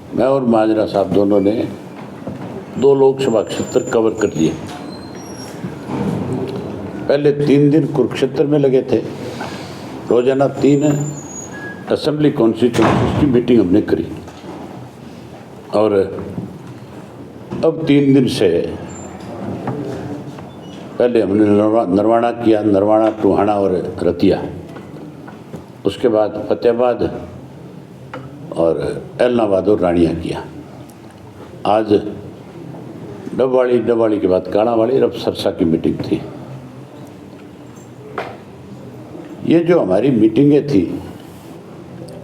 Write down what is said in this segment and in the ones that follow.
मैं और माजरा साहब दोनों ने 2 लोकसभा क्षेत्र कवर कर लिए। पहले 3 दिन कुरुक्षेत्र में लगे थे, रोजाना 3 असेंबली कॉन्स्टिट्यूंसीज की मीटिंग हमने करी, और अब 3 दिन से पहले हमने नरवाना किया, नरवाना, टोहाना और रतिया, उसके बाद फतेहाबाद और एलनाबाद और रानिया किया। आज डबवाड़ी के बाद काणावाड़ी, अब सरसा की मीटिंग थी। ये जो हमारी मीटिंगें थी,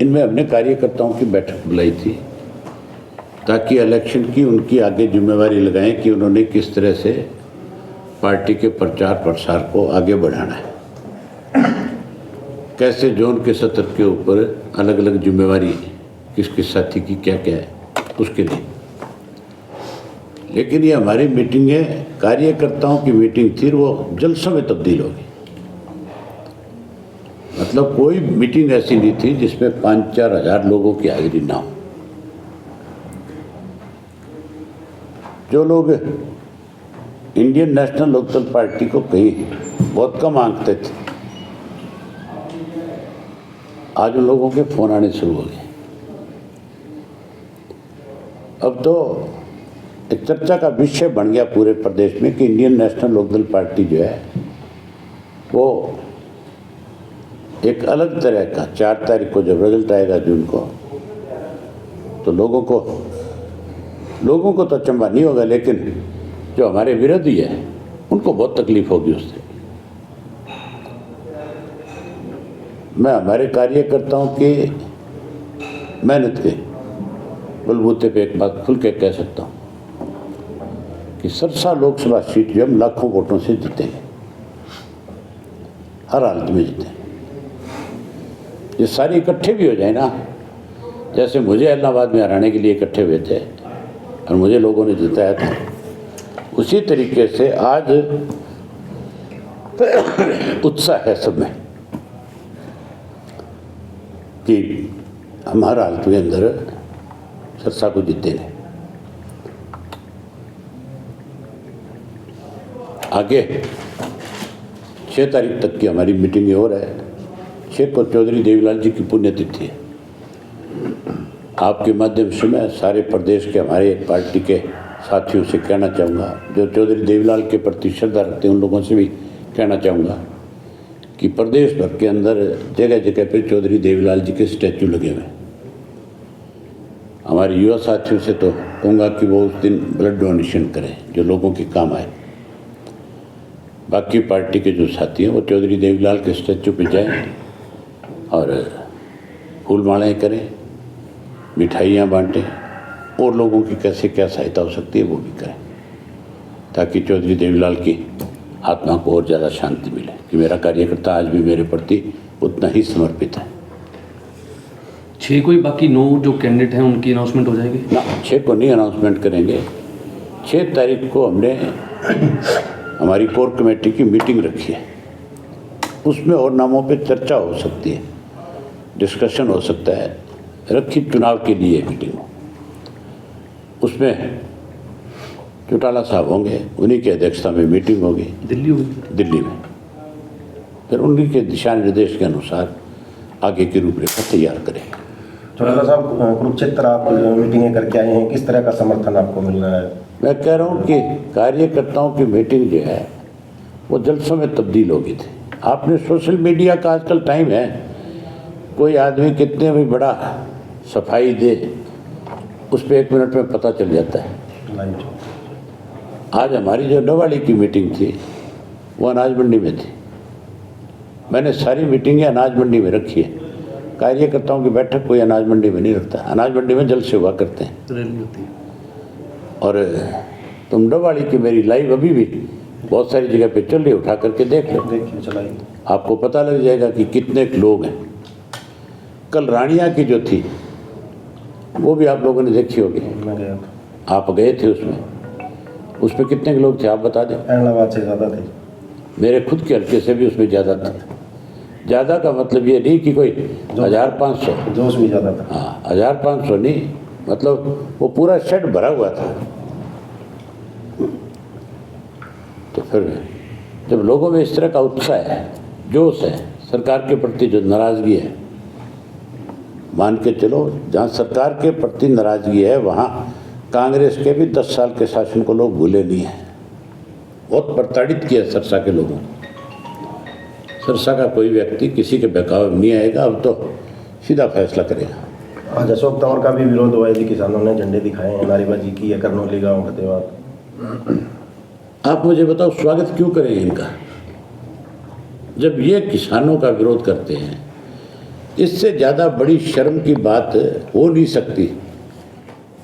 इनमें हमने कार्यकर्ताओं की बैठक बुलाई थी ताकि इलेक्शन की उनकी आगे जिम्मेवारी लगाएं कि उन्होंने किस तरह से पार्टी के प्रचार प्रसार को आगे बढ़ाना है, कैसे जोन के सत्र के ऊपर अलग अलग जिम्मेवारी किस किस साथी की क्या क्या है उसके लिए। लेकिन ये हमारी मीटिंगें कार्यकर्ताओं की मीटिंग थी, वो जलसों में तब्दील हो गई। मतलब कोई मीटिंग ऐसी नहीं थी जिसमें 5-4 हज़ार लोगों की हाजिरी ना हो। जो लोग इंडियन नेशनल लोकदल पार्टी को कहीं बहुत कम आंकते थे, आज उन लोगों के फोन आने शुरू हो गए। अब तो एक चर्चा का विषय बन गया पूरे प्रदेश में कि इंडियन नेशनल लोकदल पार्टी जो है वो एक अलग तरह का 4 तारीख को जब रिजल्ट आएगा जून को, तो लोगों को तो अचंभा नहीं होगा, लेकिन जो हमारे विरोधी है उनको बहुत तकलीफ होगी उससे। मैं हमारे कार्यकर्ताओं की मेहनत के बलबूते पे एक बात खुल के कह सकता हूँ कि सरसा लोकसभा सीट जो हम लाखों वोटों से जीतेंगे, हर हालत में जीतेंगे। ये सारी इकट्ठे भी हो जाए ना, जैसे मुझे इलाहाबाद में हराने के लिए इकट्ठे हुए थे और मुझे लोगों ने जिताया था, उसी तरीके से आज उत्साह है सब में कि हम हर हालत में अंदर सरसा को जीतेंगे। आगे 6 तारीख तक की हमारी मीटिंग और है। 6 को चौधरी देवीलाल जी की पुण्यतिथि है। आपके माध्यम से मैं सारे प्रदेश के हमारे पार्टी के साथियों से कहना चाहूँगा, जो चौधरी देवीलाल के प्रति श्रद्धा रखते हैं, उन लोगों से भी कहना चाहूँगा कि प्रदेश भर के अंदर जगह जगह पे चौधरी देवीलाल जी के स्टैचू लगे हुए हैं। हमारे युवा साथियों से तो कहूँगा कि वो उस दिन ब्लड डोनेशन करें जो लोगों के काम आए। बाकी पार्टी के जो साथी हैं वो चौधरी देवीलाल के स्टैचू पे जाएं और फूल मालाएँ करें, मिठाइयाँ बांटें, और लोगों की कैसे क्या सहायता हो सकती है वो भी करें, ताकि चौधरी देवीलाल की आत्मा को और ज़्यादा शांति मिले कि मेरा कार्यकर्ता आज भी मेरे प्रति उतना ही समर्पित है। 6 को ही बाकी 9 जो कैंडिडेट हैं उनकी अनाउंसमेंट हो जाएगी ना? 6 को नहीं अनाउंसमेंट करेंगे। 6 तारीख को हमने हमारी कोर कमेटी की मीटिंग रखी है, उसमें और नामों पे चर्चा हो सकती है, डिस्कशन हो सकता है, रखी चुनाव के लिए मीटिंग हो। उसमें चौटाला साहब होंगे, उन्हीं की अध्यक्षता में मीटिंग होगी दिल्ली में। फिर उन्हीं के दिशा निर्देश के अनुसार आगे की रूपरेखा तैयार करेंगे। चौटाला साहब, कुरुक्षेत्र आप मीटिंगें करके आए हैं, किस तरह का समर्थन आपको मिल रहा है? मैं कह रहा हूँ कि कार्यकर्ताओं की मीटिंग जो है वो जलसों में तब्दील हो गई थी। आपने सोशल मीडिया का आजकल टाइम है, कोई आदमी कितने भी बड़ा सफाई दे, उस पर 1 मिनट में पता चल जाता है। आज हमारी जो डबवाड़ी की मीटिंग थी वो अनाज मंडी में थी। मैंने सारी मीटिंगें अनाज मंडी में रखी है। कार्यकर्ताओं की बैठक कोई अनाज मंडी में नहीं रखता, अनाज मंडी में जलसे हुआ करते हैं। रैली होती है। और तुम डबवाड़ी की मेरी लाइव अभी भी बहुत सारी जगह पे चल रही, उठा करके देख लो, देखिए चलाइए, आपको पता लग जाएगा कि कितने लोग हैं। कल रानिया की जो थी वो भी आप लोगों ने देखी होगी, मैं गया था। आप गए थे उसमें कितने लोग थे आप बता दें? इलाहाबाद से ज़्यादा थे। मेरे खुद के हल्के से भी उसमें ज़्यादा थे। ज़्यादा का मतलब ये नहीं कि कोई 1500, जोश भी ज़्यादा था। हाँ 1500 नहीं, मतलब वो पूरा शेड भरा हुआ था। तो फिर जब लोगों में इस तरह का उत्साह है, जोश है, सरकार के प्रति जो नाराज़गी है, मान के चलो जहाँ सरकार के प्रति नाराज़गी है वहाँ कांग्रेस के भी 10 साल के शासन को लोग भूले नहीं हैं। बहुत प्रताड़ित किया सरसा के लोगों को। सरसा का कोई व्यक्ति किसी के बहकावे में नहीं आएगा, अब तो सीधा फैसला करेगा। आज अशोक तंवर का भी विरोध हुआ है जी, किसानों ने झंडे दिखाए हैं, नारेबाजी की है करनौली गाँव फतेहाबाद। आप मुझे बताओ स्वागत क्यों करें इनका? जब ये किसानों का विरोध करते हैं, इससे ज़्यादा बड़ी शर्म की बात हो नहीं सकती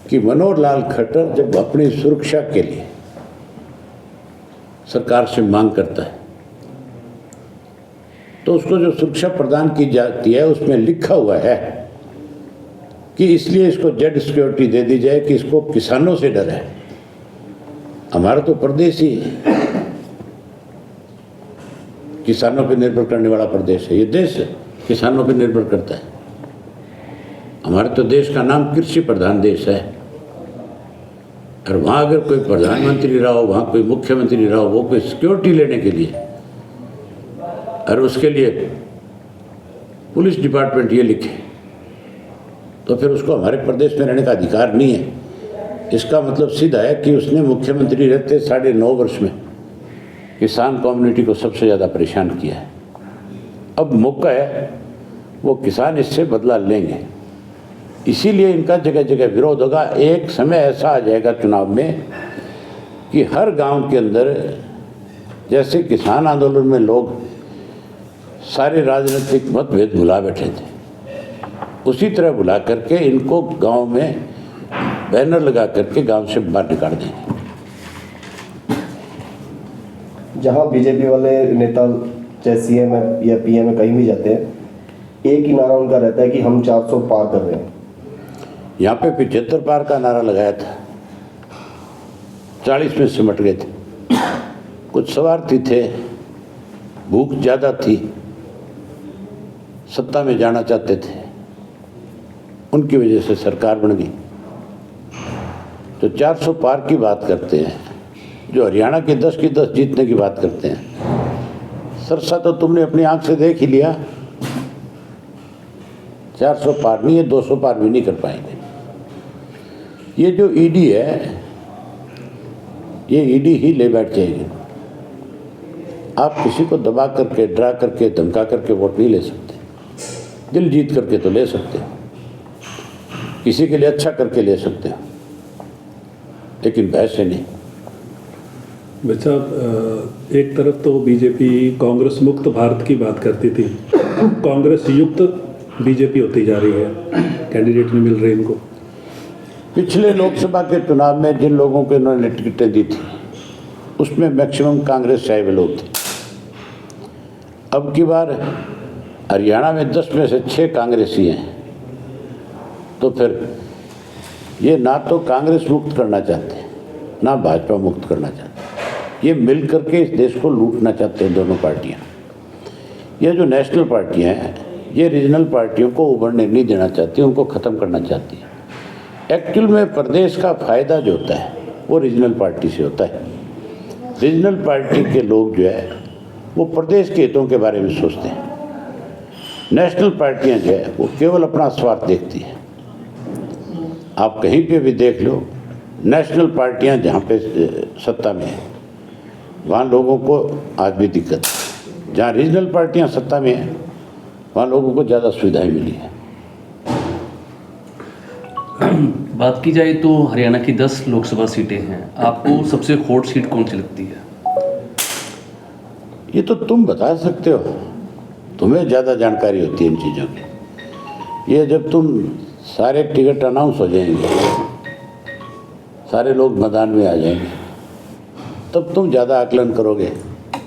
कि मनोहर लाल खट्टर जब अपनी सुरक्षा के लिए सरकार से मांग करता है तो उसको जो सुरक्षा प्रदान की जाती है उसमें लिखा हुआ है कि इसलिए इसको जेड सिक्योरिटी दे दी जाए कि इसको किसानों से डर है। हमारा तो प्रदेश ही किसानों पर निर्भर करने वाला प्रदेश है। ये देश किसानों पर निर्भर करता है। हमारे तो देश का नाम कृषि प्रधान देश है, और वहाँ अगर कोई प्रधानमंत्री रहा हो, वहाँ कोई मुख्यमंत्री रहा हो, वो कोई सिक्योरिटी लेने के लिए और उसके लिए पुलिस डिपार्टमेंट ये लिखे तो फिर उसको हमारे प्रदेश में रहने का अधिकार नहीं है। इसका मतलब सीधा है कि उसने मुख्यमंत्री रहते 9.5 वर्ष में किसान कम्युनिटी को सबसे ज़्यादा परेशान किया है। अब मौका है, वो किसान इससे बदला लेंगे, इसीलिए इनका जगह जगह विरोध होगा। एक समय ऐसा आ जाएगा चुनाव में कि हर गांव के अंदर जैसे किसान आंदोलन में लोग सारे राजनीतिक मतभेद भुला बैठे थे, उसी तरह भुला करके इनको गांव में बैनर लगा करके गांव से बाहर निकाल देंगे। जहां बीजेपी वाले नेता चाहे सीएम या पीएम में कहीं भी जाते हैं, एक ही नारा उनका रहता है कि हम 400 पार कर रहे हैं। यहाँ पे 75 पार का नारा लगाया था, 40 में सिमट गए थे। कुछ स्वार्थी थे, भूख ज़्यादा थी, सत्ता में जाना चाहते थे, उनकी वजह से सरकार बन गई। तो 400 पार की बात करते हैं, जो हरियाणा के 10 की 10 जीतने की बात करते हैं। सरसा तो तुमने अपनी आंख से देख ही लिया, 400 पार नहीं है, 200 पार भी नहीं कर पाएंगे। ये जो ईडी है, ये ईडी ही ले बैठ जाएगी। आप किसी को दबा करके, डरा करके, धमका करके वोट नहीं ले सकते। दिल जीत करके तो ले सकते हो, किसी के लिए अच्छा करके ले सकते हो, लेकिन वैसे नहीं। बच्चा, एक तरफ तो बीजेपी कांग्रेस मुक्त भारत की बात करती थी, कांग्रेस युक्त बीजेपी होती जा रही है, कैंडिडेट नहीं मिल रहे इनको। पिछले लोकसभा के चुनाव में जिन लोगों को इन्होंने टिकटें दी थी उसमें मैक्सिमम कांग्रेस से आए हुए लोग थे। अब की बार हरियाणा में 10 में से 6 कांग्रेसी हैं, तो फिर ये ना तो कांग्रेस मुक्त करना चाहते हैं, ना भाजपा मुक्त करना चाहते हैं। ये मिल करके इस देश को लूटना चाहते हैं दोनों पार्टियां। ये जो नेशनल पार्टियां हैं, ये रीजनल पार्टियों को उभरने नहीं देना चाहती, उनको ख़त्म करना चाहती है। एक्चुअल में प्रदेश का फ़ायदा जो होता है वो रीजनल पार्टी से होता है। रीजनल पार्टी के लोग जो है वो प्रदेश के हितों के बारे में सोचते हैं। नेशनल पार्टियां जो है वो केवल अपना स्वार्थ देखती हैं। आप कहीं पे भी देख लो, नेशनल पार्टियां जहाँ पे सत्ता में है वहाँ लोगों को आज भी दिक्कत है। जहाँ रीजनल पार्टियां सत्ता में हैं वहाँ लोगों को ज़्यादा सुविधाएं मिली है। बात की जाए तो हरियाणा की 10 लोकसभा सीटें हैं, आपको सबसे हॉट सीट कौन सी लगती है? ये तो तुम बता सकते हो, तुम्हें ज़्यादा जानकारी होती है इन चीज़ों की। ये जब तुम सारे टिकट अनाउंस हो जाएंगे, सारे लोग मैदान में आ जाएंगे, तब तुम ज़्यादा आकलन करोगे।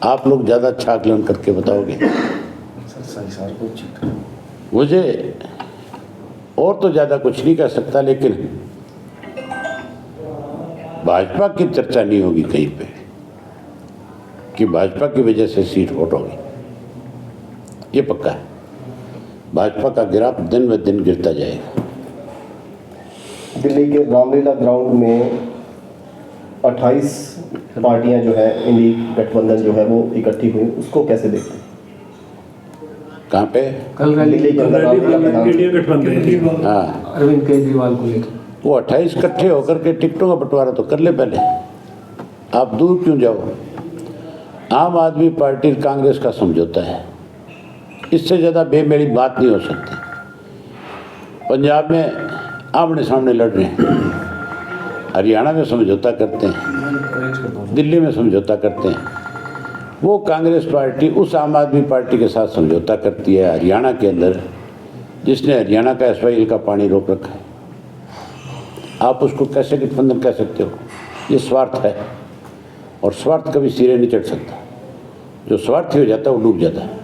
आप लोग ज़्यादा अच्छा आकलन करके बताओगे। मुझे और तो ज़्यादा कुछ नहीं कह सकता, लेकिन भाजपा की चर्चा नहीं होगी कहीं पे कि भाजपा की वजह से सीट वोट होगी, ये पक्का है। भाजपा का ग्राफ दिन ब दिन गिरता जाएगा। दिल्ली के रामलीला ग्राउंड में 28 पार्टियां जो है इंडी गठबंधन जो है वो इकट्ठी हुई, उसको कैसे देखते हैं? कहाँ पे? कल रैली दिल्ली के अंदर रामलीला मैदान इंडिया गठबंधन की। हाँ, अरविंद केजरीवाल को लेकर वो 28 इकट्ठे होकर के टिकटों का बंटवारा तो कर ले पहले, आप दूर क्यों जाओ? आम आदमी पार्टी कांग्रेस का समझौता है, इससे ज़्यादा बेमेली बात नहीं हो सकती। पंजाब में आमने सामने लड़ रहे हैं, हरियाणा में समझौता करते हैं, दिल्ली में समझौता करते हैं। वो कांग्रेस पार्टी उस आम आदमी पार्टी के साथ समझौता करती है हरियाणा के अंदर, जिसने हरियाणा का SYL का पानी रोक रखा है। आप उसको कैसे गठबंधन कह सकते हो? ये स्वार्थ है, और स्वार्थ कभी सिरे नहीं चढ़ सकता। जो स्वार्थी हो जाता है वो डूब जाता है।